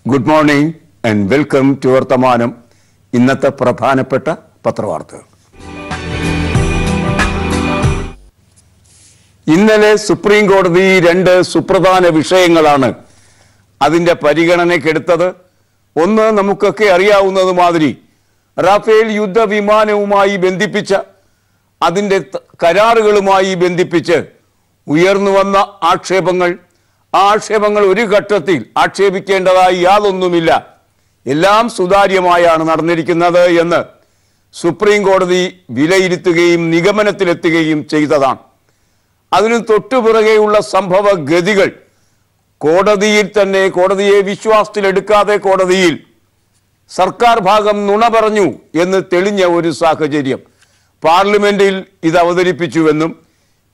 Good morning and welcome to Vartamanam. ഇന്നത്തെ പ്രധാനപ്പെട്ട പത്രവാർത്തകൾ. ഇന്നലെ സുപ്രീം കോടതി രണ്ട് സുപ്രധാന വിഷയങ്ങളാണ് അതിന്റെ പരിഗണനയ്ക്കെടുത്തത്. ഒന്ന്, നമുക്കൊക്കെ അറിയാവുന്നത് മാതിരി റാഫേൽ യുദ്ധവിമാനവുമായി ബന്ധിപ്പിച്ച അതിന്റെ കരാറുകളുമായി ബന്ധിപ്പിച്ച് ഉയർന്നു വന്ന ആക്ഷേപങ്ങൾ ഒരു ഘട്ടത്തിൽ ആക്ഷേപിക്കേണ്ടതായി യാതൊന്നുമില്ല, എല്ലാം സുതാര്യമായാണ് നടന്നിരിക്കുന്നത് എന്ന് സുപ്രീം കോടതി വിലയിരുത്തുകയും നിഗമനത്തിലെത്തുകയും ചെയ്തതാണ്. അതിനു തൊട്ടുപിറകെയുള്ള സംഭവഗതികൾ കോടതിയിൽ തന്നെ, കോടതിയെ വിശ്വാസത്തിലെടുക്കാതെ കോടതിയിൽ സർക്കാർ ഭാഗം നുണ പറഞ്ഞു എന്ന് തെളിഞ്ഞ ഒരു സാഹചര്യം. പാർലമെന്റിൽ ഇത് അവതരിപ്പിച്ചുവെന്നും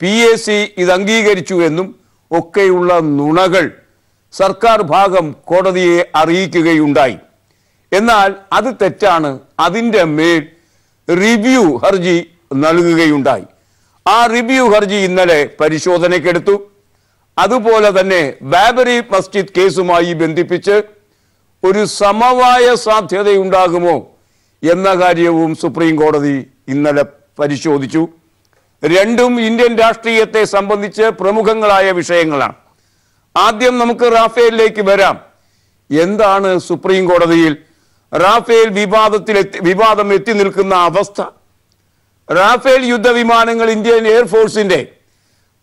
PAC ഇത് അംഗീകരിച്ചുവെന്നും ഒക്കെയുള്ള നുണകൾ സർക്കാർ ഭാഗം കോടതിയെ അറിയിക്കുകയുണ്ടായി. എന്നാൽ അത് തെറ്റാണ്. അതിൻ്റെ മേൽ റിവ്യൂ ഹർജി നൽകുകയുണ്ടായി. ആ റിവ്യൂ ഹർജി ഇന്നലെ പരിശോധനയ്ക്കെടുത്തു. അതുപോലെ തന്നെ ബാബറി മസ്ജിദ് കേസുമായി ബന്ധിപ്പിച്ച് ഒരു സമവായ സാധ്യതയുണ്ടാകുമോ എന്ന കാര്യവും സുപ്രീം കോടതി ഇന്നലെ പരിശോധിച്ചു. രണ്ടും ഇന്ത്യൻ രാഷ്ട്രീയത്തെ സംബന്ധിച്ച് പ്രമുഖങ്ങളായ വിഷയങ്ങളാണ്. ആദ്യം നമുക്ക് റാഫേലിലേക്ക് വരാം. എന്താണ് സുപ്രീം കോടതിയിൽ റാഫേൽ വിവാദം എത്തി നിൽക്കുന്ന അവസ്ഥ? റാഫേൽ യുദ്ധവിമാനങ്ങൾ ഇന്ത്യൻ എയർഫോഴ്സിന്റെ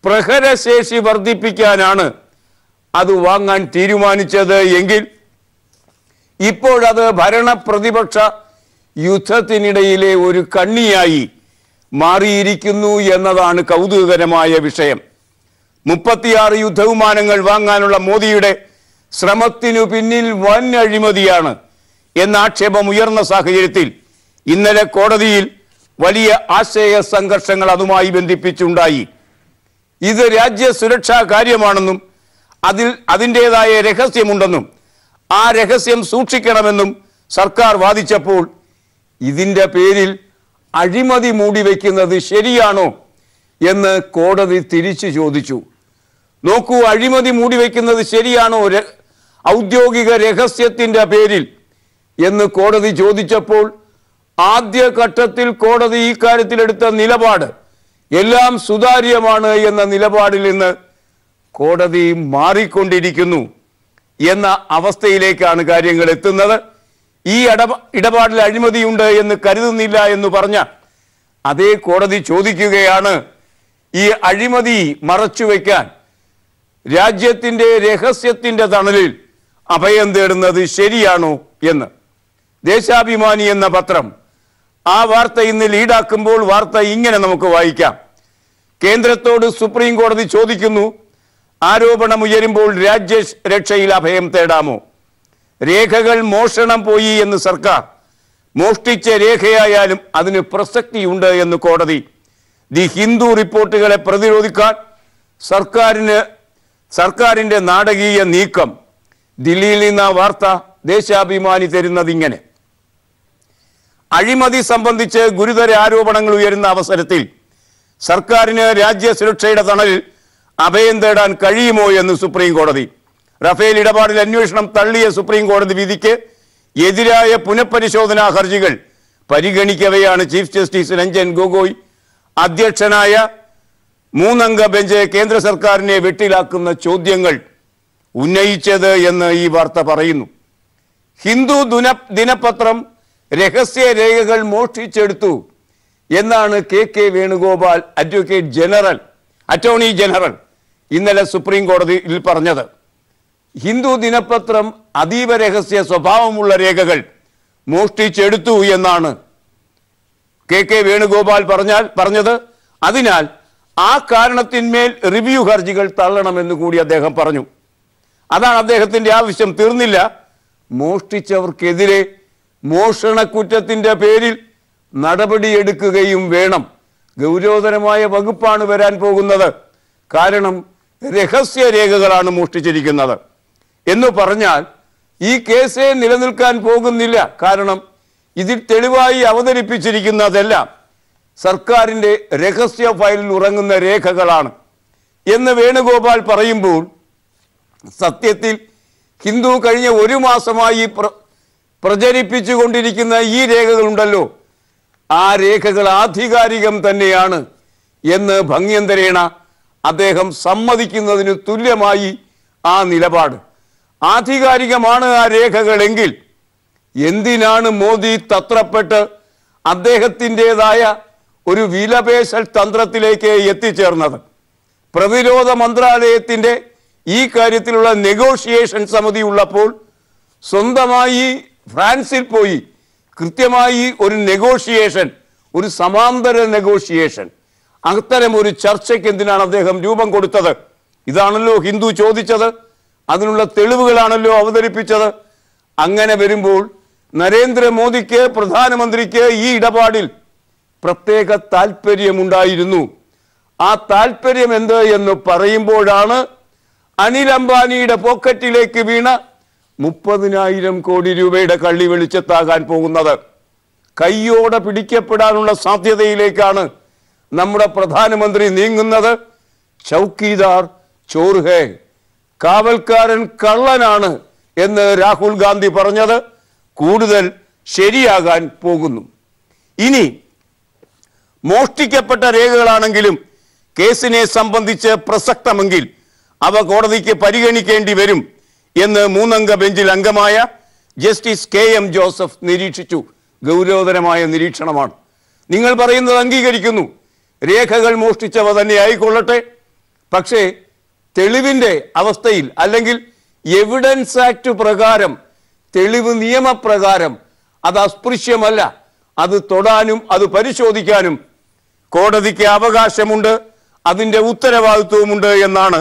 പ്രഹരശേഷി വർദ്ധിപ്പിക്കാനാണ് അത് വാങ്ങാൻ തീരുമാനിച്ചത് എങ്കിൽ ഇപ്പോഴത് ഭരണ പ്രതിപക്ഷ യുദ്ധത്തിനിടയിലെ ഒരു കണ്ണിയായി മാറിയിരിക്കുന്നു എന്നതാണ് കൗതുകകരമായ വിഷയം. 36 യുദ്ധവിമാനങ്ങൾ വാങ്ങാനുള്ള മോദിയുടെ ശ്രമത്തിനു പിന്നിൽ വൻ അഴിമതിയാണ് എന്ന ആക്ഷേപം ഉയർന്ന സാഹചര്യത്തിൽ ഇന്നലെ കോടതിയിൽ വലിയ ആശയ സംഘർഷങ്ങൾ അതുമായി ബന്ധിപ്പിച്ചുണ്ടായി. ഇത് രാജ്യ സുരക്ഷാ കാര്യമാണെന്നും അതിൻ്റെതായ രഹസ്യമുണ്ടെന്നും ആ രഹസ്യം സൂക്ഷിക്കണമെന്നും സർക്കാർ വാദിച്ചപ്പോൾ ഇതിൻ്റെ പേരിൽ അഴിമതി മൂടിവെക്കുന്നത് ശരിയാണോ എന്ന് കോടതി തിരിച്ചു ചോദിച്ചു. നോക്കൂ, അഴിമതി മൂടിവെക്കുന്നത് ശരിയാണോ ഔദ്യോഗിക രഹസ്യത്തിൻ്റെ പേരിൽ എന്ന് കോടതി ചോദിച്ചപ്പോൾ ആദ്യഘട്ടത്തിൽ കോടതി ഈ കാര്യത്തിലെടുത്ത നിലപാട് എല്ലാം സുതാര്യമാണ് എന്ന നിലപാടിൽ നിന്ന് കോടതി മാറിക്കൊണ്ടിരിക്കുന്നു എന്ന അവസ്ഥയിലേക്കാണ് കാര്യങ്ങൾ എത്തുന്നത്. ഈ ഇടപാടിൽ അഴിമതിയുണ്ട് എന്ന് കരുതുന്നില്ല എന്ന് പറഞ്ഞ അതേ കോടതി ചോദിക്കുകയാണ്, ഈ അഴിമതി മറച്ചുവെക്കാൻ രാജ്യത്തിൻ്റെ രഹസ്യത്തിൻ്റെ തണലിൽ അഭയം തേടുന്നത് ശരിയാണോ എന്ന്. ദേശാഭിമാനി എന്ന പത്രം ആ വാർത്ത ഇന്ന് ലീഡാക്കുമ്പോൾ വാർത്ത ഇങ്ങനെ നമുക്ക് വായിക്കാം. കേന്ദ്രത്തോട് സുപ്രീം കോടതി ചോദിക്കുന്നു, ആരോപണം ഉയരുമ്പോൾ രാജ്യരക്ഷയിൽ അഭയം തേടാമോ? രേഖകൾ മോഷണം പോയി എന്ന് സർക്കാർ, മോഷ്ടിച്ച രേഖയായാലും അതിന് പ്രസക്തിയുണ്ട് എന്ന് കോടതി. ദി ഹിന്ദു റിപ്പോർട്ടുകളെ പ്രതിരോധിക്കാൻ സർക്കാരിൻ്റെ നാടകീയ നീക്കം. ദില്ലിയിൽ നിന്ന് ആ വാർത്ത ദേശാഭിമാനി തരുന്നത് ഇങ്ങനെ: അഴിമതി സംബന്ധിച്ച് ഗുരുതര ആരോപണങ്ങൾ ഉയരുന്ന അവസരത്തിൽ സർക്കാരിന് രാജ്യസുരക്ഷയുടെ തണലിൽ അഭയം തേടാൻ കഴിയുമോ എന്ന് സുപ്രീം കോടതി. റഫേൽ ഇടപാടിൽ അന്വേഷണം തള്ളിയ സുപ്രീം കോടതി വിധിക്ക് എതിരായ പുനഃപരിശോധനാ ഹർജികൾ പരിഗണിക്കവെയാണ് ചീഫ് ജസ്റ്റിസ് രഞ്ജൻ ഗൊഗോയ് അധ്യക്ഷനായ 3-അംഗ ബെഞ്ച് കേന്ദ്ര സർക്കാരിനെ വെട്ടിലാക്കുന്ന ചോദ്യങ്ങൾ ഉന്നയിച്ചത് എന്ന് ഈ വാർത്ത പറയുന്നു. ഹിന്ദു ദിനപത്രം രഹസ്യ രേഖകൾ മോഷ്ടിച്ചെടുത്തു എന്നാണ് KK വേണുഗോപാൽ അറ്റോർണി ജനറൽ ഇന്നലെ സുപ്രീം കോടതിയിൽ പറഞ്ഞത്. ഹിന്ദു ദിനപത്രം അതീവ രഹസ്യ സ്വഭാവമുള്ള രേഖകൾ മോഷ്ടിച്ചെടുത്തു എന്നാണ് KK വേണുഗോപാൽ പറഞ്ഞത്. അതിനാൽ ആ കാരണത്തിന്മേൽ റിവ്യൂ ഹർജികൾ തള്ളണമെന്ന് കൂടി അദ്ദേഹം പറഞ്ഞു. അതാണ് അദ്ദേഹത്തിൻ്റെ ആവശ്യം. തീർന്നില്ല, മോഷ്ടിച്ചവർക്കെതിരെ മോഷണക്കുറ്റത്തിൻ്റെ പേരിൽ നടപടിയെടുക്കുകയും വേണം. ഗൗരവതരമായ വകുപ്പാണ് വരാൻ പോകുന്നത്. കാരണം രഹസ്യ രേഖകളാണ് മോഷ്ടിച്ചിരിക്കുന്നത് എന്ന് പറഞ്ഞാൽ ഈ കേസേ നിലനിൽക്കാൻ പോകുന്നില്ല. കാരണം ഇതിൽ തെളിവായി അവതരിപ്പിച്ചിരിക്കുന്നതെല്ലാം സർക്കാരിൻ്റെ രഹസ്യ ഫയലിൽ ഉറങ്ങുന്ന രേഖകളാണ് എന്ന് വേണുഗോപാൽ പറയുമ്പോൾ സത്യത്തിൽ ഹിന്ദു കഴിഞ്ഞ ഒരു മാസമായി പ്രചരിപ്പിച്ചുകൊണ്ടിരിക്കുന്ന ഈ രേഖകളുണ്ടല്ലോ, ആ രേഖകൾ ആധികാരികം തന്നെയാണ് എന്ന് ഭംഗ്യന്തരേണ അദ്ദേഹം സമ്മതിക്കുന്നതിന് തുല്യമായി ആ നിലപാട്. ആധികാരികമാണ് ആ രേഖകളെങ്കിൽ എന്തിനാണ് മോദി തത്രപ്പെട്ട് അദ്ദേഹത്തിൻ്റെതായ ഒരു വിലപേശൽ തന്ത്രത്തിലേക്ക് എത്തിച്ചേർന്നത്? പ്രതിരോധ മന്ത്രാലയത്തിൻ്റെ ഈ കാര്യത്തിലുള്ള നെഗോഷിയേഷൻ സമിതി ഉള്ളപ്പോൾ സ്വന്തമായി ഫ്രാൻസിൽ പോയി കൃത്യമായി ഒരു നെഗോഷിയേഷൻ, ഒരു സമാന്തര നെഗോഷിയേഷൻ, അത്തരം ഒരു ചർച്ചയ്ക്ക് എന്തിനാണ് അദ്ദേഹം രൂപം കൊടുത്തത്? ഇതാണല്ലോ ഹിന്ദു ചോദിച്ചത്, അതിനുള്ള തെളിവുകളാണല്ലോ അവതരിപ്പിച്ചത്. അങ്ങനെ വരുമ്പോൾ നരേന്ദ്രമോദിക്ക്, പ്രധാനമന്ത്രിക്ക് ഈ ഇടപാടിൽ പ്രത്യേക താല്പര്യമുണ്ടായിരുന്നു. ആ താല്പര്യം എന്ത് എന്ന് പറയുമ്പോഴാണ് അനിൽ അംബാനിയുടെ പോക്കറ്റിലേക്ക് വീണ 30,000 കോടി രൂപയുടെ കള്ളി വെളിച്ചത്താകാൻ പോകുന്നത്. കയ്യോടെ പിടിക്കപ്പെടാനുള്ള സാധ്യതയിലേക്കാണ് നമ്മുടെ പ്രധാനമന്ത്രി നീങ്ങുന്നത്. ചൗക്കീദാർ ചോർ ഹേ, കാവൽക്കാരൻ കള്ളനാണ് എന്ന് രാഹുൽ ഗാന്ധി പറഞ്ഞത് കൂടുതൽ ശരിയാകാൻ പോകുന്നു. ഇനി മോഷ്ടിക്കപ്പെട്ട രേഖകളാണെങ്കിലും കേസിനെ സംബന്ധിച്ച് പ്രസക്തമെങ്കിൽ അവ കോടതിക്ക് പരിഗണിക്കേണ്ടി വരും എന്ന് 3-അംഗ ബെഞ്ചിൽ അംഗമായ ജസ്റ്റിസ് KM ജോസഫ് നിരീക്ഷിച്ചു. ഗൗരവതരമായ നിരീക്ഷണമാണ്. നിങ്ങൾ പറയുന്നത് അംഗീകരിക്കുന്നു, രേഖകൾ മോഷ്ടിച്ചവ തന്നെ ആയിക്കൊള്ളട്ടെ. പക്ഷേ തെളിവിൻ്റെ അവസ്ഥയിൽ, അല്ലെങ്കിൽ എവിഡൻസ് ആക്ട് പ്രകാരം, തെളിവ് നിയമപ്രകാരം അത് അസ്പൃശ്യമല്ല. അത് തൊടാനും അത് പരിശോധിക്കാനും കോടതിക്ക് അവകാശമുണ്ട്, അതിൻ്റെ ഉത്തരവാദിത്വവുമുണ്ട് എന്നാണ്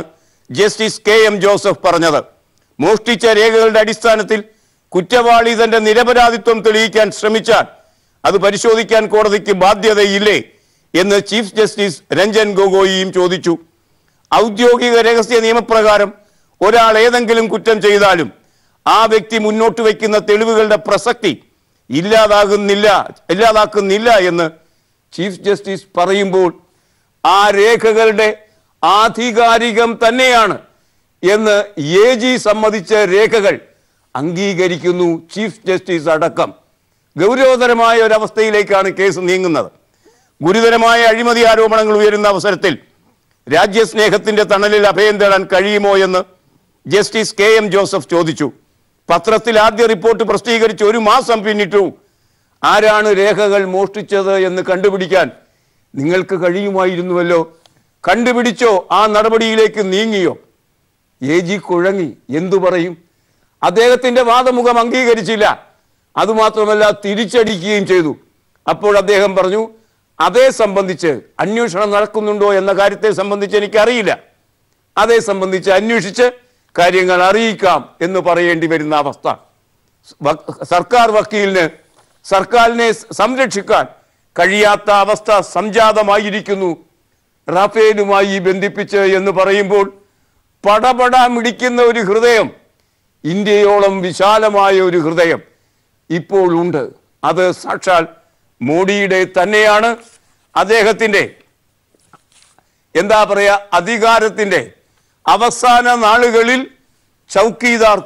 ജസ്റ്റിസ് KM ജോസഫ് പറഞ്ഞത്. മോഷ്ടിച്ച രേഖകളുടെ അടിസ്ഥാനത്തിൽ കുറ്റവാളി തന്റെ നിരപരാധിത്വം തെളിയിക്കാൻ ശ്രമിച്ചാൽ അത് പരിശോധിക്കാൻ കോടതിക്ക് ബാധ്യതയില്ലേ എന്ന് ചീഫ് ജസ്റ്റിസ് രഞ്ജൻ ഗൊഗോയിയും ചോദിച്ചു. ഔദ്യോഗിക രഹസ്യ നിയമപ്രകാരം ഒരാൾ ഏതെങ്കിലും കുറ്റം ചെയ്താലും ആ വ്യക്തി മുന്നോട്ട് വയ്ക്കുന്ന തെളിവുകളുടെ പ്രസക്തി ഇല്ലാതാക്കുന്നില്ല എന്ന് ചീഫ് ജസ്റ്റിസ് പറയുമ്പോൾ ആ രേഖകളുടെ ആധികാരികം തന്നെയാണ് എന്ന് AG സമ്മതിച്ച രേഖകൾ അംഗീകരിക്കുന്നു ചീഫ് ജസ്റ്റിസ് അടക്കം. ഗൗരവതരമായ ഒരവസ്ഥയിലേക്കാണ് കേസ് നീങ്ങുന്നത്. ഗുരുതരമായ അഴിമതി ആരോപണങ്ങൾ ഉയരുന്ന അവസരത്തിൽ രാജ്യസ്നേഹത്തിന്റെ തണലിൽ അഭയം തേടാൻ കഴിയുമോ എന്ന് ജസ്റ്റിസ് KM ജോസഫ് ചോദിച്ചു. പത്രത്തിൽ ആദ്യ റിപ്പോർട്ട് പ്രസിദ്ധീകരിച്ച് 1 മാസം പിന്നിട്ടു. ആരാണ് രേഖകൾ മോഷ്ടിച്ചത് എന്ന് കണ്ടുപിടിക്കാൻ നിങ്ങൾക്ക് കഴിയുമായിരുന്നുവല്ലോ. കണ്ടുപിടിച്ചോ? ആ നടപടിയിലേക്ക് നീങ്ങിയോ? AG കുഴങ്ങി. എന്തു പറയും? അദ്ദേഹത്തിന്റെ വാദമുഖം അംഗീകരിച്ചില്ല. അതുമാത്രമല്ല, തിരിച്ചടിക്കുകയും ചെയ്തു. അപ്പോൾ അദ്ദേഹം പറഞ്ഞു, അതേ സംബന്ധിച്ച് അന്വേഷണം നടക്കുന്നുണ്ടോ എന്ന കാര്യത്തെ സംബന്ധിച്ച് എനിക്കറിയില്ല, അതേ സംബന്ധിച്ച് അന്വേഷിച്ച് കാര്യങ്ങൾ അറിയിക്കാം എന്ന് പറയേണ്ടി വരുന്ന അവസ്ഥ. സർക്കാർ വക്കീലിന് സർക്കാരിനെ സംരക്ഷിക്കാൻ കഴിയാത്ത അവസ്ഥ സംജാതമായിരിക്കുന്നു റാഫേലുമായി ബന്ധിപ്പിച്ച് എന്ന് പറയുമ്പോൾ പടപട മിടിക്കുന്ന ഒരു ഹൃദയം, ഇന്ത്യയോളം വിശാലമായ ഒരു ഹൃദയം ഇപ്പോൾ ഉണ്ട്. അത് സാക്ഷാൽ മോഡിയുടെ തന്നെയാണ്. അദ്ദേഹത്തിൻ്റെ എന്താ പറയുക, അധികാരത്തിൻ്റെ അവസാന നാളുകളിൽ ചൗക്കീദാർ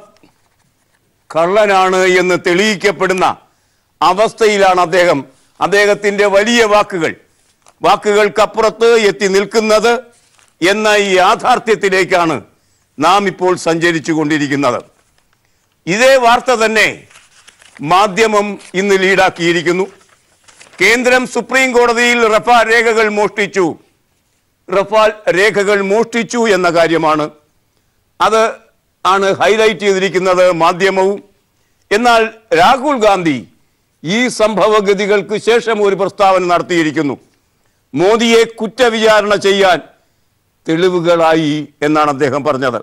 കള്ളനാണ് എന്ന് തെളിയിക്കപ്പെടുന്ന അവസ്ഥയിലാണ് അദ്ദേഹത്തിൻ്റെ വലിയ വാക്കുകൾക്കപ്പുറത്ത് എത്തി നിൽക്കുന്നത് എന്ന ഈ യാഥാർത്ഥ്യത്തിലേക്കാണ് നാം ഇപ്പോൾ സഞ്ചരിച്ചു കൊണ്ടിരിക്കുന്നത്. ഇതേ വാർത്ത തന്നെ മാധ്യമം ഇന്ന് ലീഡാക്കിയിരിക്കുന്നു. കേന്ദ്രം സുപ്രീം കോടതിയിൽ റഫാൽ രേഖകൾ മോഷ്ടിച്ചു എന്ന കാര്യമാണ്. അത് ആണ് ഹൈലൈറ്റ് ചെയ്തിരിക്കുന്നത് മാധ്യമവും. എന്നാൽ രാഹുൽ ഗാന്ധി ഈ സംഭവഗതികൾക്ക് ശേഷം ഒരു പ്രസ്താവന നടത്തിയിരിക്കുന്നു. മോദിയെ കുറ്റവിചാരണ ചെയ്യാൻ തെളിവുകളായി എന്നാണ് അദ്ദേഹം പറഞ്ഞത്.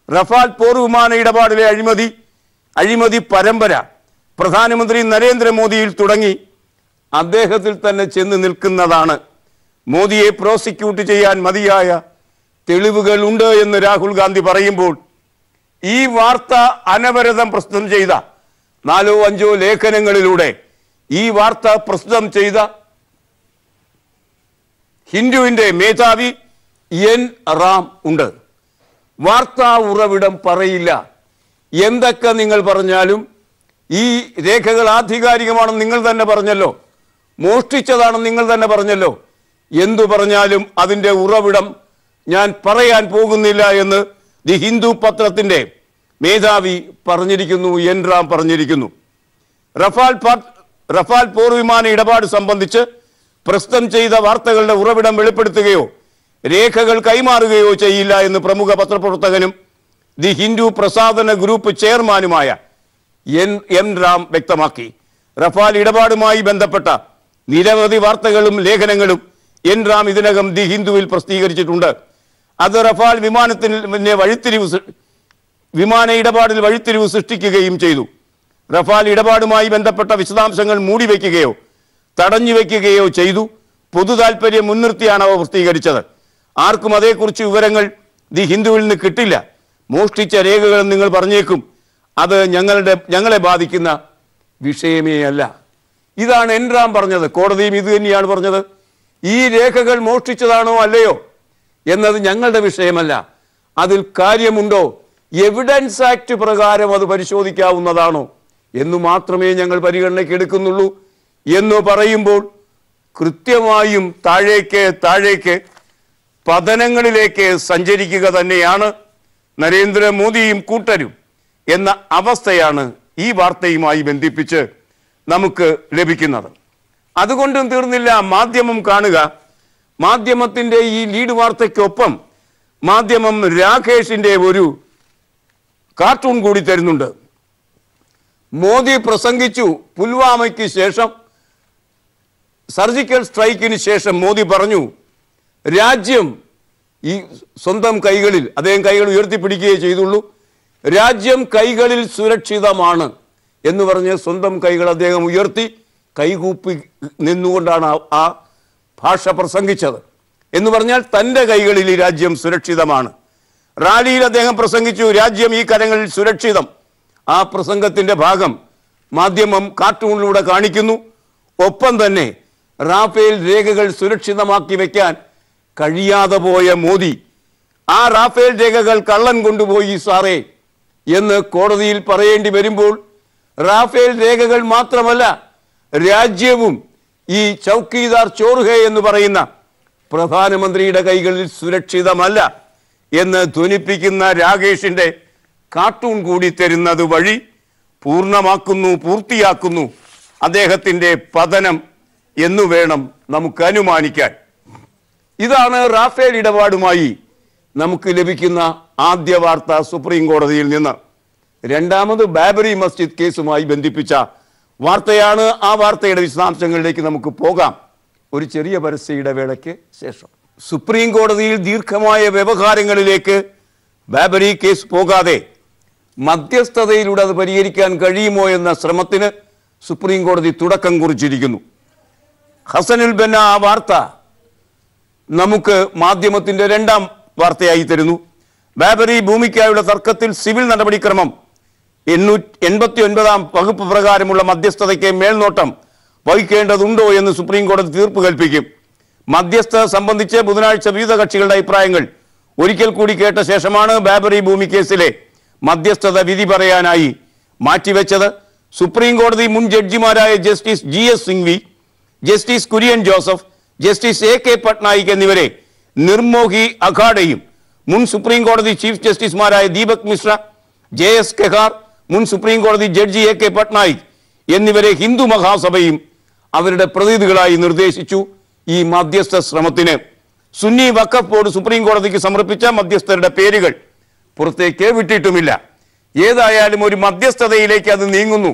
റഫാൽ പോർ വിമാന ഇടപാടിലെ അഴിമതി പരമ്പര പ്രധാനമന്ത്രി നരേന്ദ്രമോദിയിൽ തുടങ്ങി അദ്ദേഹത്തിൽ തന്നെ ചെന്ന് നിൽക്കുന്നതാണ്. മോദിയെ പ്രോസിക്യൂട്ട് ചെയ്യാൻ മതിയായ തെളിവുകൾ ഉണ്ട് എന്ന് രാഹുൽ ഗാന്ധി പറയുമ്പോൾ ഈ വാർത്ത അനവരതം പ്രസ്തുതം ചെയ്ത 4-5 ലേഖനങ്ങളിലൂടെ ഈ വാർത്ത പ്രസ്തുതം ചെയ്ത ഹിന്ദുവിൻ്റെ മേധാവി N. റാം ഉണ്ട്. വാർത്താ ഉറവിടം പറയില്ല. എന്തൊക്കെ നിങ്ങൾ പറഞ്ഞാലും ഈ രേഖകൾ ആധികാരികമാണെന്ന് നിങ്ങൾ തന്നെ പറഞ്ഞല്ലോ, മോഷ്ടിച്ചതാണെന്ന് നിങ്ങൾ തന്നെ പറഞ്ഞല്ലോ. എന്തു പറഞ്ഞാലും അതിൻ്റെ ഉറവിടം ഞാൻ പറയാൻ പോകുന്നില്ല എന്ന് ദി ഹിന്ദു പത്രത്തിൻ്റെ മേധാവി പറഞ്ഞിരിക്കുന്നു, എൻ റാം പറഞ്ഞിരിക്കുന്നു. റഫാൽ പോർവിമാന ഇടപാട് സംബന്ധിച്ച് പ്രസ്തം ചെയ്ത വാർത്തകളുടെ ഉറവിടം വെളിപ്പെടുത്തുകയോ രേഖകൾ കൈമാറുകയോ ചെയ്യില്ല എന്ന് പ്രമുഖ പത്രപ്രവർത്തകനും ദി ഹിന്ദു പ്രസാധന ഗ്രൂപ്പ് ചെയർമാനുമായ എൻ റാം വ്യക്തമാക്കി. റഫാൽ ഇടപാടുമായി ബന്ധപ്പെട്ട നിരവധി വാർത്തകളും ലേഖനങ്ങളും എൻ റാം ഇതിനകം ദി ഹിന്ദുവിൽ പ്രസിദ്ധീകരിച്ചിട്ടുണ്ട്. അത് റഫാൽ വിമാന ഇടപാടിൽ വഴിത്തിരിവ് സൃഷ്ടിക്കുകയും ചെയ്തു. റഫാൽ ഇടപാടുമായി ബന്ധപ്പെട്ട വിശദാംശങ്ങൾ മൂടിവെക്കുകയോ തടഞ്ഞുവെക്കുകയോ ചെയ്തു. പൊതു താൽപര്യം മുൻനിർത്തിയാണ് അവ പ്രസിദ്ധീകരിച്ചത്. ആർക്കും അതേക്കുറിച്ച് വിവരങ്ങൾ ദി ഹിന്ദുവിൽ നിന്ന് കിട്ടില്ല. മോഷ്ടിച്ച രേഖകൾ നിങ്ങൾ പറഞ്ഞേക്കും, അത് ഞങ്ങളെ ബാധിക്കുന്ന വിഷയമേ അല്ല. ഇതാണ് എൻ റാം പറഞ്ഞത്. കോടതിയും ഇത് തന്നെയാണ് പറഞ്ഞത്. ഈ രേഖകൾ മോഷ്ടിച്ചതാണോ അല്ലയോ എന്നത് ഞങ്ങളുടെ വിഷയമല്ല. അതിൽ കാര്യമുണ്ടോ, എവിഡൻസ് ആക്ട് പ്രകാരം അത് പരിശോധിക്കാവുന്നതാണോ എന്നു മാത്രമേ ഞങ്ങൾ പരിഗണനയ്ക്ക് എടുക്കുന്നുള്ളൂ എന്ന് പറയുമ്പോൾ കൃത്യമായും താഴേക്ക് പതനങ്ങളിലേക്ക് സഞ്ചരിക്കുക തന്നെയാണ് നരേന്ദ്രമോദിയും കൂട്ടരും എന്ന അവസ്ഥയാണ് ഈ വാർത്തയുമായി ബന്ധിപ്പിച്ച് നമുക്ക് ലഭിക്കുന്നത്. അതുകൊണ്ടും തീർന്നില്ല. മാധ്യമം കാണുക. മാധ്യമത്തിൻ്റെ ഈ ലീഡ് വാർത്തയ്ക്കൊപ്പം മാധ്യമം രാകേഷിൻ്റെ ഒരു കാർട്ടൂൺ കൂടി തരുന്നുണ്ട്. മോദി പ്രസംഗിച്ചു. പുൽവാമയ്ക്ക് ശേഷം, സർജിക്കൽ സ്ട്രൈക്കിന് ശേഷം മോദി പറഞ്ഞു, രാജ്യം ഈ സ്വന്തം കൈകളിൽ, അദ്ദേഹം കൈകൾ ഉയർത്തിപ്പിടിക്കുകയേ ചെയ്തുള്ളൂ, രാജ്യം കൈകളിൽ സുരക്ഷിതമാണ് എന്ന് പറഞ്ഞ് സ്വന്തം കൈകൾ അദ്ദേഹം ഉയർത്തി കൈകൂപ്പി നിന്നുകൊണ്ടാണ് ആ ഭാഷ പ്രസംഗിച്ചത്. എന്ന് പറഞ്ഞാൽ തൻ്റെ കൈകളിൽ ഈ രാജ്യം സുരക്ഷിതമാണ്. റാലിയിൽ അദ്ദേഹം പ്രസംഗിച്ചു, രാജ്യം ഈ കരങ്ങളിൽ സുരക്ഷിതം. ആ പ്രസംഗത്തിൻ്റെ ഭാഗം മാധ്യമം കാർട്ടൂണിലൂടെ കാണിക്കുന്നു. ഒപ്പം തന്നെ റാഫേൽ രേഖകൾ സുരക്ഷിതമാക്കി വെക്കാൻ കഴിയാതെ പോയ മോദി, ആ റാഫേൽ രേഖകൾ കള്ളൻ കൊണ്ടുപോയി സാറേ എന്ന് കോടതിയിൽ പറയേണ്ടി വരുമ്പോൾ റാഫേൽ രേഖകൾ മാത്രമല്ല, രാജ്യവും ഈ ചൗക്കീദാർ ചോർഹെ എന്ന് പറയുന്ന പ്രധാനമന്ത്രിയുടെ കൈകളിൽ സുരക്ഷിതമല്ല എന്ന് ധ്വനിപ്പിക്കുന്ന രാകേഷിൻ്റെ കാർട്ടൂൺ കൂടി തരുന്നത് വഴി പൂർത്തിയാക്കുന്നു അദ്ദേഹത്തിൻ്റെ പതനം എന്നു വേണം നമുക്ക് അനുമാനിക്കാൻ. ഇതാണ് റാഫേൽ ഇടപാടുമായി നമുക്ക് ലഭിക്കുന്ന ആദ്യ വാർത്ത സുപ്രീം കോടതിയിൽ നിന്ന്. രണ്ടാമത് ബാബറി മസ്ജിദ് കേസുമായി ബന്ധിപ്പിച്ച വാർത്തയാണ്. ആ വാർത്തയുടെ വിശദാംശങ്ങളിലേക്ക് നമുക്ക് പോകാം ഒരു ചെറിയ പരസ്യ ഇടവേളയ്ക്ക് ശേഷം. സുപ്രീം കോടതിയിൽ ദീർഘമായ വ്യവഹാരങ്ങളിലേക്ക് ബാബറി കേസ് പോകാതെ മധ്യസ്ഥതയിലൂടെ അത് പരിഹരിക്കാൻ കഴിയുമോ എന്ന ശ്രമത്തിന് സുപ്രീം കോടതി തുടക്കം കുറിച്ചിരിക്കുന്നു. ഹസനുൽ ബന്ന ആ വാർത്ത നമുക്ക് മാധ്യമത്തിൻ്റെ രണ്ടാം വാർത്തയായി തരുന്നു. ബാബറി ഭൂമിക്കായുള്ള തർക്കത്തിൽ സിവിൽ നടപടിക്രമം 89 വകുപ്പ് പ്രകാരമുള്ള മധ്യസ്ഥതയ്ക്ക് മേൽനോട്ടം വഹിക്കേണ്ടതുണ്ടോ എന്ന് സുപ്രീം കോടതി തീർപ്പ് കൽപ്പിക്കും. മധ്യസ്ഥത സംബന്ധിച്ച് ബുധനാഴ്ച വിവിധ കക്ഷികളുടെ അഭിപ്രായങ്ങൾ ഒരിക്കൽ കൂടി കേട്ട ശേഷമാണ് ബാബറി ഭൂമി കേസിലെ മധ്യസ്ഥത വിധി പറയാനായി മാറ്റിവെച്ചത്. സുപ്രീം കോടതി മുൻ ജഡ്ജിമാരായ justice GS Singhvi, justice Kurian Joseph, justice AK Patnaik എന്നിവരെ നിർമോഹി അഖാഡയും മുൻ സുപ്രീം കോടതി ചീഫ് ജസ്റ്റിസുമാരായ ദീപക് മിശ്ര, JS കെഹാർ, മുൻ സുപ്രീം കോടതി ജഡ്ജി AK പട്നായിക് എന്നിവരെ ഹിന്ദു മഹാസഭയും അവരുടെ പ്രതിനിധികളായി നിർദ്ദേശിച്ചു. ഈ മധ്യസ്ഥ ശ്രമത്തിന് സുന്നി വഖഫ് ബോർഡ് സുപ്രീം കോടതിക്ക് സമർപ്പിച്ച മധ്യസ്ഥരുടെ പേരുകൾ പുറത്തേക്ക് വിട്ടിട്ടുമില്ല. ഏതായാലും ഒരു മധ്യസ്ഥതയിലേക്ക് അത് നീങ്ങുന്നു.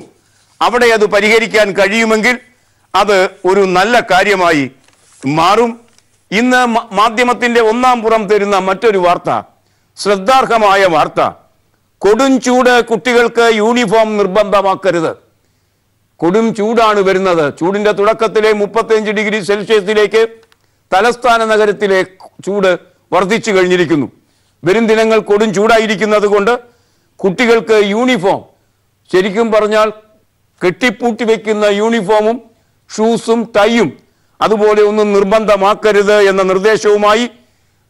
അവിടെ അത് പരിഹരിക്കാൻ കഴിയുമെങ്കിൽ അത് ഒരു നല്ല കാര്യമായി മാറും. ഇന്ന് മാധ്യമത്തിൻ്റെ ഒന്നാം പുറം തരുന്ന മറ്റൊരു വാർത്ത, ശ്രദ്ധാർഹമായ വാർത്ത. കൊടും ചൂട്, കുട്ടികൾക്ക് യൂണിഫോം നിർബന്ധമാക്കരുത്. കൊടും ചൂടാണ് വരുന്നത്. ചൂടിൻ്റെ തുടക്കത്തിലെ 35 ഡിഗ്രി സെൽഷ്യസിലേക്ക് തലസ്ഥാന നഗരത്തിലെ ചൂട് വർദ്ധിച്ചു കഴിഞ്ഞിരിക്കുന്നു. വരും ദിനങ്ങൾ കൊടും ചൂടായിരിക്കുന്നത് കൊണ്ട് കുട്ടികൾക്ക് യൂണിഫോം, ശരിക്കും പറഞ്ഞാൽ കെട്ടിപ്പൂട്ടി വയ്ക്കുന്ന യൂണിഫോമും ഷൂസും ടൈയും അതുപോലെ ഒന്നും നിർബന്ധമാക്കരുത് എന്ന നിർദ്ദേശവുമായി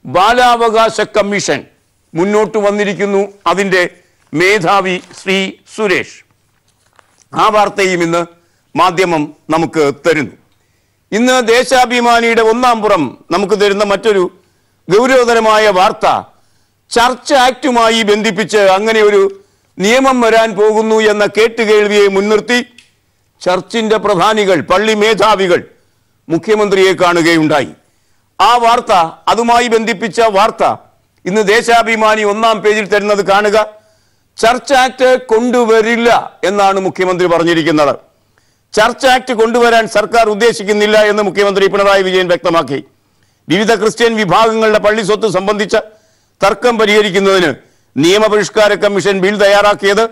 ബാലാവകാശ കമ്മീഷൻ മുന്നോട്ട് വന്നിരിക്കുന്നു. അതിൻ്റെ മേധാവി ശ്രീ സുരേഷ്. ആ വാർത്തയും ഇന്ന് മാധ്യമം നമുക്ക് തരുന്നു. ഇന്ന് ദേശാഭിമാനിയുടെ ഒന്നാം പുറം നമുക്ക് തരുന്ന മറ്റൊരു ഗൗരവതരമായ വാർത്ത, ചർച്ച് ആക്ടുമായി ബന്ധിപ്പിച്ച് അങ്ങനെ ഒരു നിയമം വരാൻ പോകുന്നു എന്ന കേട്ടുകേൾവിയെ മുൻനിർത്തി ചർച്ചിന്റെ പ്രധാനികൾ, പള്ളി മേധാവികൾ മുഖ്യമന്ത്രിയെ കാണുകയുണ്ടായി. ആ വാർത്ത, അതുമായി ബന്ധിപ്പിച്ച വാർത്ത ഇന്ന് ദേശാഭിമാനി ഒന്നാം പേജിൽ തരുന്നത് കാണുക. ചർച്ച് ആക്ട് കൊണ്ടുവരില്ല എന്നാണ് മുഖ്യമന്ത്രി പറഞ്ഞിരിക്കുന്നത്. ചർച്ച് ആക്ട് കൊണ്ടുവരാൻ സർക്കാർ ഉദ്ദേശിക്കുന്നില്ല എന്ന് മുഖ്യമന്ത്രി പിണറായി വിജയൻ വ്യക്തമാക്കി. വിവിധ ക്രിസ്ത്യൻ വിഭാഗങ്ങളുടെ പള്ളി സ്വത്ത് സംബന്ധിച്ച തർക്കം പരിഹരിക്കുന്നതിന് നിയമപരിഷ്കാര കമ്മീഷൻ ബിൽ തയ്യാറാക്കിയത്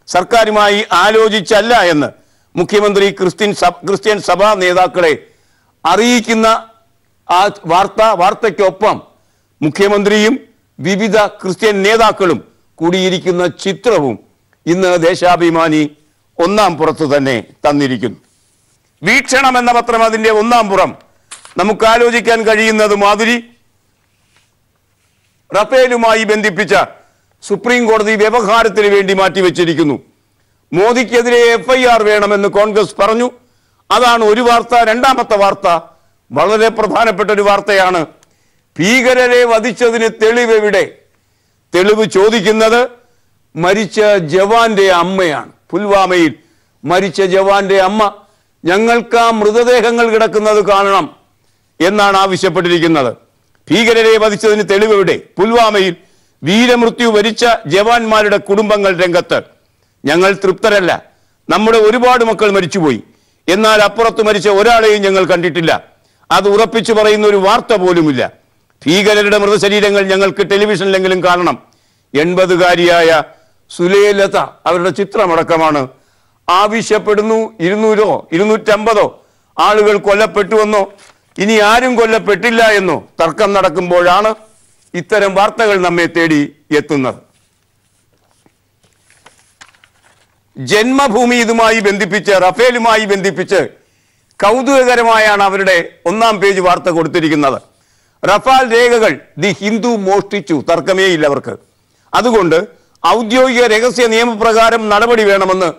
സർക്കാരുമായി ആലോചിച്ചല്ല എന്ന് മുഖ്യമന്ത്രി ക്രിസ്ത്യൻ സഭാ നേതാക്കളെ അറിയിക്കുന്ന ആ വാർത്തയ്ക്കൊപ്പം മുഖ്യമന്ത്രിയും വിവിധ ക്രിസ്ത്യൻ നേതാക്കളും കൂടിയിരിക്കുന്ന ചിത്രവും ഇന്ന് ദേശാഭിമാനി ഒന്നാം പുറത്ത് തന്നെ തന്നിരിക്കുന്നു. വീക്ഷണം എന്ന പത്രം അതിൻ്റെ ഒന്നാം പുറം നമുക്ക് ആലോചിക്കാൻ കഴിയുന്നത് മാതിരി റഫേലുമായി ബന്ധിപ്പിച്ച സുപ്രീം കോടതി വ്യവഹാരത്തിന് വേണ്ടി മാറ്റിവെച്ചിരിക്കുന്നു. മോദിക്കെതിരെ FIR വേണമെന്ന് കോൺഗ്രസ് പറഞ്ഞു. അതാണ് ഒരു വാർത്ത. രണ്ടാമത്തെ വാർത്ത വളരെ പ്രധാനപ്പെട്ട ഒരു വാർത്തയാണ്. ഭീകരരെ വധിച്ചതിന് തെളിവെവിടെ? തെളിവ് ചോദിക്കുന്നത് മരിച്ച ജവാന്റെ അമ്മയാണ്. പുൽവാമയിൽ മരിച്ച ജവാന്റെ അമ്മ ഞങ്ങൾക്ക് ആ മൃതദേഹങ്ങൾ കിടക്കുന്നത് കാണണം എന്നാണ് ആവശ്യപ്പെട്ടിരിക്കുന്നത്. ഭീകരരെ വധിച്ചതിന് തെളിവെവിടെ? പുൽവാമയിൽ വീരമൃത്യു വരിച്ച ജവാന്മാരുടെ കുടുംബങ്ങൾ രംഗത്ത്. ഞങ്ങൾ തൃപ്തരല്ല. നമ്മുടെ ഒരുപാട് മക്കൾ മരിച്ചുപോയി, എന്നാൽ അപ്പുറത്ത് മരിച്ച ഒരാളെയും ഞങ്ങൾ കണ്ടിട്ടില്ല. അത് ഉറപ്പിച്ചു പറയുന്ന ഒരു വാർത്ത പോലുമില്ല. ഭീകരരുടെ മൃതശരീരങ്ങൾ ഞങ്ങൾക്ക് ടെലിവിഷനിലെങ്കിലും കാണണം. 80-കാരിയായ സുലേലത, അവരുടെ ചിത്രമടക്കമാണ് ആവശ്യപ്പെടുന്നു. 200 250 ആളുകൾ കൊല്ലപ്പെട്ടുവെന്നോ ഇനി ആരും കൊല്ലപ്പെട്ടില്ല എന്നോ തർക്കം നടക്കുമ്പോഴാണ് ഇത്തരം വാർത്തകൾ നമ്മെ തേടി എത്തുന്നത്. ജന്മഭൂമി ഇതുമായി ബന്ധിപ്പിച്ച്, റഫേലുമായി ബന്ധിപ്പിച്ച് കൗതുകകരമായാണ് അവരുടെ ഒന്നാം പേജ് വാർത്ത കൊടുത്തിരിക്കുന്നത്. റഫാൽ രേഖകൾ ദി ഹിന്ദു മോഷ്ടിച്ചു, തർക്കമേ ഇല്ല അവർക്ക്. അതുകൊണ്ട് ഔദ്യോഗിക രഹസ്യ നിയമപ്രകാരം നടപടി വേണമെന്ന്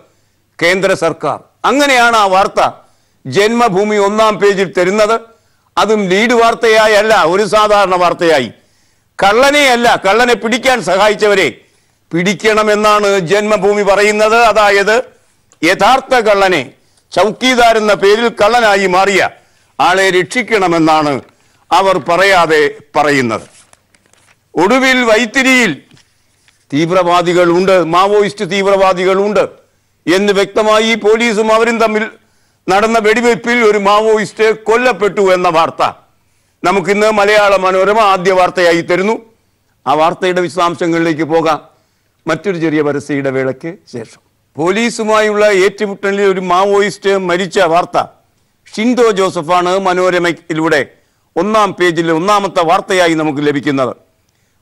കേന്ദ്ര സർക്കാർ. അങ്ങനെയാണ് ആ വാർത്ത ജന്മഭൂമി ഒന്നാം പേജിൽ തരുന്നത്. അതും ലീഡ് വാർത്തയായല്ല, ഒരു സാധാരണ വാർത്തയായി. കള്ളനെയല്ല, കള്ളനെ പിടിക്കാൻ സഹായിച്ചവരെ പിടിക്കണമെന്നാണ് ജന്മഭൂമി പറയുന്നത്. അതായത് യഥാർത്ഥ കള്ളനെ, ചൗക്കീദാർ എന്ന പേരിൽ കള്ളനായി മാറിയ ആളെ രക്ഷിക്കണമെന്നാണ് അവർ പറയാതെ പറയുന്നത്. ഒടുവിൽ വൈത്തിരിയിൽ തീവ്രവാദികളുണ്ട്, മാവോയിസ്റ്റ് തീവ്രവാദികളുണ്ട് എന്ന് വ്യക്തമായി. പോലീസും അവരും തമ്മിൽ നടന്ന വെടിവയ്പ്പിൽ ഒരു മാവോയിസ്റ്റ് കൊല്ലപ്പെട്ടു എന്ന വാർത്ത നമുക്കിന്ന് മലയാള മനോരമ ആദ്യ വാർത്തയായി തരുന്നു. ആ വാർത്തയുടെ വിശദാംശങ്ങളിലേക്ക് പോകാം മറ്റൊരു ചെറിയ പരസ്യ ഇടവേളയ്ക്ക് ശേഷം. പോലീസുമായുള്ള ഏറ്റുമുട്ടലിൽ ഒരു മാവോയിസ്റ്റ് മരിച്ച വാർത്ത ഷിൻഡോ ജോസഫാണ് മനോരമയിലൂടെ ഒന്നാം പേജിൽ ഒന്നാമത്തെ വാർത്തയായി നമുക്ക് ലഭിക്കുന്നത്.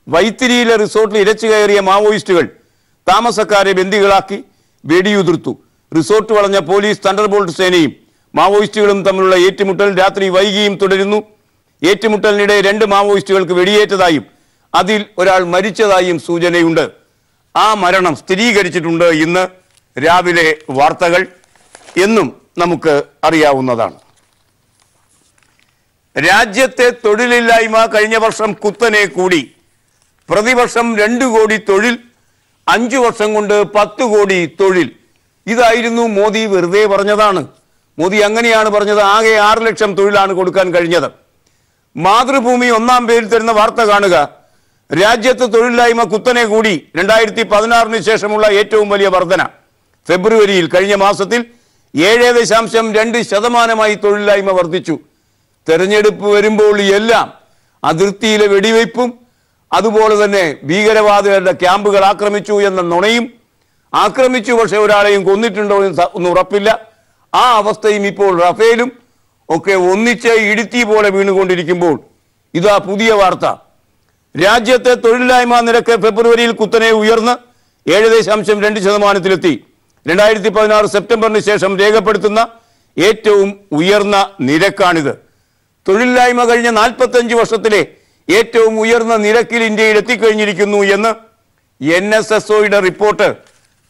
വൈത്തിരിയിലെ റിസോർട്ടിൽ ഇരച്ചു കയറിയ മാവോയിസ്റ്റുകൾ താമസക്കാരെ ബന്ദികളാക്കി വെടിയുതിർത്തു. റിസോർട്ട് വളഞ്ഞ പോലീസ്, തണ്ടർബോൾട്ട് സേനയും മാവോയിസ്റ്റുകളും തമ്മിലുള്ള ഏറ്റുമുട്ടൽ രാത്രി വൈകിയും തുടരുന്നു. ഏറ്റുമുട്ടലിനിടെ 2 മാവോയിസ്റ്റുകൾക്ക് വെടിയേറ്റതായും അതിൽ ഒരാൾ മരിച്ചതായും സൂചനയുണ്ട്. ആ മരണം സ്ഥിരീകരിച്ചിട്ടുണ്ട് ഇന്ന് രാവിലെ വാർത്തകൾ എന്നും നമുക്ക് അറിയാവുന്നതാണ്. രാജ്യത്തെ തൊഴിലില്ലായ്മ കഴിഞ്ഞ വർഷം കുത്തനെ കൂടി. പ്രതിവർഷം 2 കോടി തൊഴിൽ, 5 വർഷം കൊണ്ട് 10 കോടി തൊഴിൽ. ഇതായിരുന്നു മോദി വെറുതെ പറഞ്ഞതാണ്. മോദി അങ്ങനെയാണ് പറഞ്ഞത്. ആകെ 6 ലക്ഷം തൊഴിലാണ് കൊടുക്കാൻ കഴിഞ്ഞത്. മാതൃഭൂമി ഒന്നാം പേരിൽ തരുന്ന വാർത്ത കാണുക. രാജ്യത്ത് തൊഴിലില്ലായ്മ കുത്തനെ കൂടി. 2016 ശേഷമുള്ള ഏറ്റവും വലിയ വർധന. ഫെബ്രുവരിയിൽ കഴിഞ്ഞ മാസത്തിൽ 7.2% തൊഴിലില്ലായ്മ വർദ്ധിച്ചു. തെരഞ്ഞെടുപ്പ് വരുമ്പോൾ എല്ലാം അതിർത്തിയിലെ വെടിവയ്പും അതുപോലെ തന്നെ ഭീകരവാദികളുടെ ക്യാമ്പുകൾ ആക്രമിച്ചു എന്ന നുണയും, ആക്രമിച്ചു പക്ഷെ ഒരാളെയും കൊന്നിട്ടുണ്ടോ എന്ന് ഉറപ്പില്ല. ആ അവസ്ഥയും ഇപ്പോൾ റഫേലും ഒക്കെ ഒന്നിച്ച് ഇടുത്തി പോലെ വീണുകൊണ്ടിരിക്കുമ്പോൾ ഇതാ പുതിയ വാർത്ത. രാജ്യത്തെ തൊഴിലില്ലായ്മ നിരക്ക് ഫെബ്രുവരിയിൽ കുത്തനെ ഉയർന്ന് 7.2%-ലെത്തി. 2016 സെപ്റ്റംബറിന് ശേഷം രേഖപ്പെടുത്തുന്ന ഏറ്റവും ഉയർന്ന നിരക്കാണിത്. തൊഴിലില്ലായ്മ കഴിഞ്ഞ 45 വർഷത്തിലെ ഏറ്റവും ഉയർന്ന നിരക്കിൽ ഇന്ത്യയിൽ എത്തിക്കഴിഞ്ഞിരിക്കുന്നു എന്ന് NSSOയുടെ റിപ്പോർട്ട്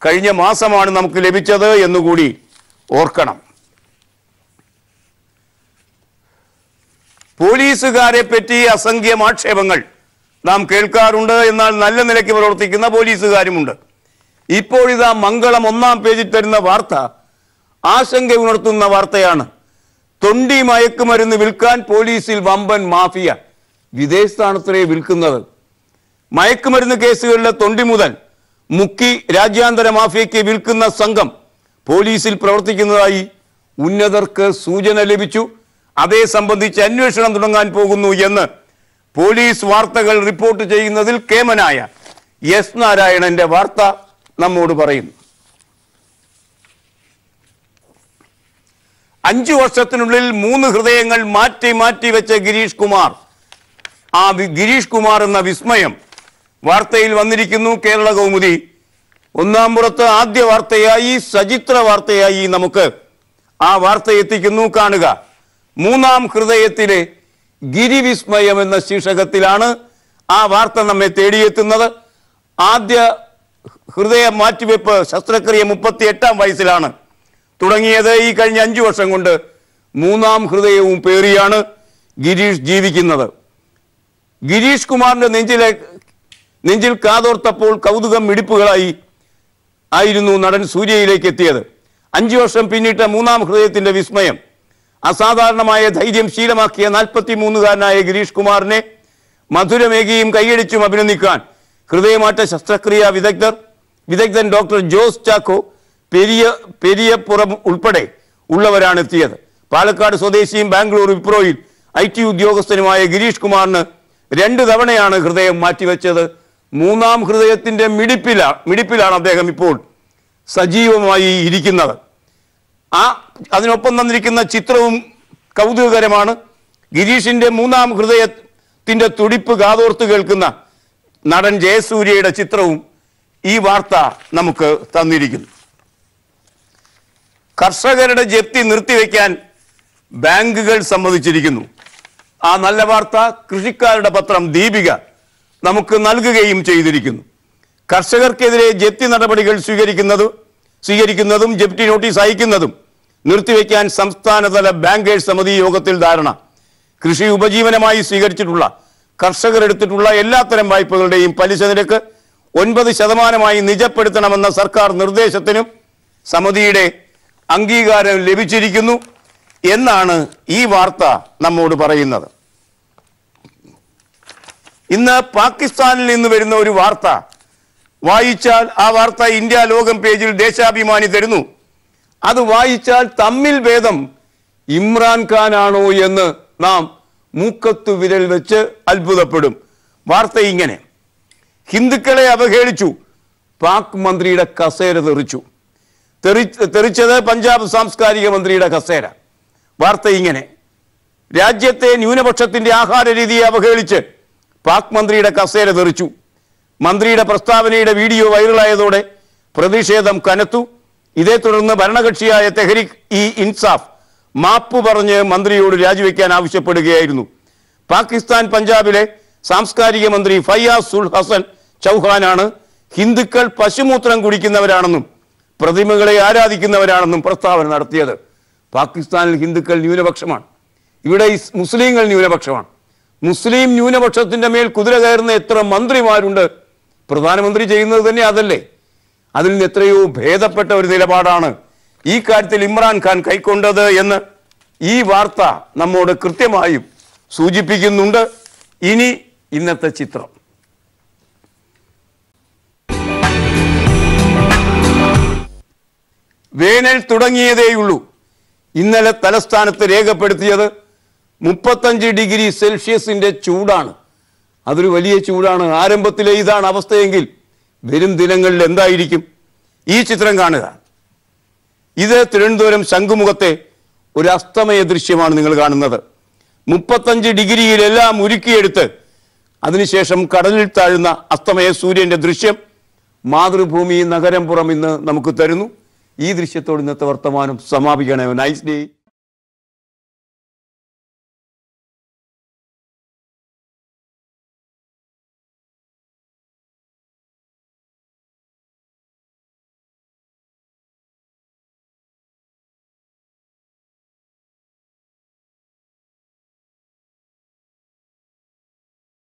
കഴിഞ്ഞ മാസമാണ് നമുക്ക് ലഭിച്ചത് എന്നുകൂടി ഓർക്കണം. പോലീസുകാരെ പറ്റി അസംഖ്യം ആക്ഷേപങ്ങൾ നാം കേൾക്കാറുണ്ട്. എന്നാൽ നല്ല നിലയ്ക്ക് പ്രവർത്തിക്കുന്ന പോലീസുകാരുമുണ്ട്. ഇപ്പോഴിതാ മംഗളം 1-ാം പേജിൽ തരുന്ന വാർത്ത ആശങ്ക ഉണർത്തുന്ന വാർത്തയാണ്. തൊണ്ടി മയക്കുമരുന്ന് വിൽക്കാൻ പോലീസിൽ വമ്പൻ മാഫിയ. വിദേശത്താണത്രേ വിൽക്കുന്നത്. മയക്കുമരുന്ന് കേസുകളിലെ തൊണ്ടി മുതൽ മുക്കി രാജ്യാന്തര മാഫിയയ്ക്ക് വിൽക്കുന്ന സംഘം പോലീസിൽ പ്രവർത്തിക്കുന്നതായി ഉന്നതർക്ക് സൂചന ലഭിച്ചു. അതേ സംബന്ധിച്ച് അന്വേഷണം തുടങ്ങാൻ പോകുന്നു എന്ന് പോലീസ് വാർത്തകൾ റിപ്പോർട്ട് ചെയ്യുന്നതിൽ കേമനായ S. നാരായണന്റെ വാർത്ത നമ്മോട് പറയുന്നു. 5 വർഷത്തിനുള്ളിൽ 3 ഹൃദയങ്ങൾ മാറ്റി വെച്ച ഗിരീഷ് കുമാർ. ആ ഗിരീഷ് കുമാർ എന്ന വിസ്മയം വാർത്തയിൽ വന്നിരിക്കുന്നു. കേരള കൗമുദി 1-ാം പുറത്ത് ആദ്യ വാർത്തയായി, സചിത്ര വാർത്തയായി നമുക്ക് ആ വാർത്ത എത്തിക്കുന്നു. കാണുക. 3-ാം ഹൃദയത്തിലെ ഗിരിവിസ്മയം എന്ന ശീർഷകത്തിലാണ് ആ വാർത്ത നമ്മെ തേടിയെത്തുന്നത്. ആദ്യ ഹൃദയ മാറ്റിവെപ്പ് ശസ്ത്രക്രിയ 38-ാം വയസ്സിലാണ് തുടങ്ങിയത്. ഈ കഴിഞ്ഞ 5 വർഷം കൊണ്ട് 3-ാം ഹൃദയവും പേറിയാണ് ഗിരീഷ് ജീവിക്കുന്നത്. ഗിരീഷ് കുമാറിന്റെ നെഞ്ചിൽ കാതോർത്തപ്പോൾ കൗതുകം മിടിപ്പുകളായി ആയിരുന്നു നടൻ സൂര്യയിലേക്ക് എത്തിയത്. 5 വർഷം പിന്നിട്ട 3-ാം ഹൃദയത്തിന്റെ വിസ്മയം. അസാധാരണമായ ധൈര്യം ശീലമാക്കിയ 43-കാരനായ ഗിരീഷ് കുമാറിനെ മധുരമേകിയും കൈയടിച്ചും അഭിനന്ദിക്കാൻ ഹൃദയമാറ്റ ശസ്ത്രക്രിയ വിദഗ്ധൻ ഡോക്ടർ ജോസ് ചാക്കോ, പെരിയപ്പുറം ഉൾപ്പെടെ ഉള്ളവരാണ് എത്തിയത്. പാലക്കാട് സ്വദേശിയും ബാംഗ്ലൂർ വിപ്രോയിൽ IT ഉദ്യോഗസ്ഥനുമായ ഗിരീഷ് കുമാറിന് 2 തവണയാണ് ഹൃദയം മാറ്റിവെച്ചത്. 3-ാം ഹൃദയത്തിന്റെ മിടിപ്പിലാണ് അദ്ദേഹം ഇപ്പോൾ സജീവമായി ഇരിക്കുന്നത്. അതിനൊപ്പം തന്നിരിക്കുന്ന ചിത്രവും കൗതുകകരമാണ്. ഗിരീഷിന്റെ 3-ാം ഹൃദയത്തിന്റെ തുടിപ്പ് കാതോർത്ത് കേൾക്കുന്ന നടൻ ജയസൂര്യയുടെ ചിത്രവും ഈ വാർത്ത നമുക്ക് തന്നിരിക്കുന്നു. കർഷകരുടെ ജപ്തി നിർത്തിവെക്കാൻ ബാങ്കുകൾ സമ്മതിച്ചിരിക്കുന്നു. ആ നല്ല വാർത്ത കൃഷിക്കാരുടെ പത്രം ദീപിക നമുക്ക് നൽകുകയും ചെയ്തിരിക്കുന്നു. കർഷകർക്കെതിരെ ജപ്തി നടപടികൾ സ്വീകരിക്കുന്നതും ജപ്തി നോട്ടീസ് അയക്കുന്നതും നിർത്തിവെക്കാൻ സംസ്ഥാനതല ബാങ്കേഴ്സ് സമിതി യോഗത്തിൽ ധാരണ. കൃഷി ഉപജീവനമായി സ്വീകരിച്ചിട്ടുള്ള കർഷകർ എടുത്തിട്ടുള്ള എല്ലാത്തരം വായ്പകളുടെയും പലിശ നിരക്ക് 9% നിജപ്പെടുത്തണമെന്ന സർക്കാർ നിർദ്ദേശത്തിനും സമിതിയുടെ അംഗീകാരം ലഭിച്ചിരിക്കുന്നു എന്നാണ് ഈ വാർത്ത നമ്മോട് പറയുന്നത്. ഇന്ന് പാകിസ്ഥാനിൽ നിന്ന് വരുന്ന ഒരു വാർത്ത വായിച്ചാൽ, ആ വാർത്ത ഇന്ത്യ ലോകം പേജിൽ ദേശാഭിമാനി തരുന്നു. അത് വായിച്ചാൽ തമ്മിൽ ഭേദം ഇമ്രാൻഖാനാണോ എന്ന് നാം മൂക്കത്തു വിരൽ വെച്ച് അത്ഭുതപ്പെടും. വാർത്ത ഇങ്ങനെ: ഹിന്ദുക്കളെ അവഹേളിച്ചു, പാക് മന്ത്രിയുടെ കസേര തെറിച്ചത് പഞ്ചാബ് സാംസ്കാരിക മന്ത്രിയുടെ കസേര. വാർത്ത ഇങ്ങനെ: രാജ്യത്തെ ന്യൂനപക്ഷത്തിന്റെ ആഹാര രീതിയെ അവഹേളിച്ച് പാക് മന്ത്രിയുടെ കസേര തെറിച്ചു. മന്ത്രിയുടെ പ്രസ്താവനയുടെ വീഡിയോ വൈറലായതോടെ പ്രതിഷേധം കനത്തു. ഇതേ തുടർന്ന് ഭരണകക്ഷിയായ തെഹ്രീക്ക് ഇൻസാഫ് മാപ്പ് പറഞ്ഞ് മന്ത്രിയോട് രാജിവെക്കാൻ ആവശ്യപ്പെടുകയായിരുന്നു. പാകിസ്ഥാൻ പഞ്ചാബിലെ സാംസ്കാരിക മന്ത്രി ഫയ്യാസ് ഉൽ ഹസൻ ചൗഹാനാണ് ഹിന്ദുക്കൾ പശുമൂത്രം കുടിക്കുന്നവരാണെന്നും പ്രതിമകളെ ആരാധിക്കുന്നവരാണെന്നും പ്രസ്താവന നടത്തിയത്. പാകിസ്ഥാനിൽ ഹിന്ദുക്കൾ ന്യൂനപക്ഷമാണ്, ഇവിടെ മുസ്ലിങ്ങൾ ന്യൂനപക്ഷമാണ്. മുസ്ലിം ന്യൂനപക്ഷത്തിന്റെ മേൽ കുതിര കയറുന്ന എത്ര മന്ത്രിമാരുണ്ട്. പ്രധാനമന്ത്രി ചെയ്യുന്നത് തന്നെ അതല്ലേ. അതിൽ നിന്ന് എത്രയോ ഭേദപ്പെട്ട ഒരു നിലപാടാണ് ഈ കാര്യത്തിൽ ഇമ്രാൻഖാൻ കൈക്കൊണ്ടത് എന്ന് ഈ വാർത്ത നമ്മോട് കൃത്യമായും സൂചിപ്പിക്കുന്നുണ്ട്. ഇനി ഇന്നത്തെ ചിത്രം. വേനൽ തുടങ്ങിയതേയുള്ളൂ. ഇന്നലെ തലസ്ഥാനത്ത് രേഖപ്പെടുത്തിയത് 35 ഡിഗ്രി സെൽഷ്യസിന്റെ ചൂടാണ്. അതൊരു വലിയ ചൂടാണ്. ആരംഭത്തിലെ ഇതാണ് അവസ്ഥയെങ്കിൽ വരും ദിനങ്ങളിൽ എന്തായിരിക്കും? ഈ ചിത്രം കാണുക. ഇത് തിരുവനന്തപുരം ശംഖുമുഖത്തെ ഒരു അസ്തമയ ദൃശ്യമാണ് നിങ്ങൾ കാണുന്നത്. 35 ഡിഗ്രിയിലെല്ലാം ഉരുക്കിയെടുത്ത് അതിനുശേഷം കടലിൽ താഴുന്ന അസ്തമയ സൂര്യന്റെ ദൃശ്യം മാതൃഭൂമി നഗരം പുറം ഇന്ന് നമുക്ക് തരുന്നു. ഈ ദൃശ്യത്തോട് ഇന്നത്തെ വർത്തമാനം സമാപിക്കണേ. Nice day.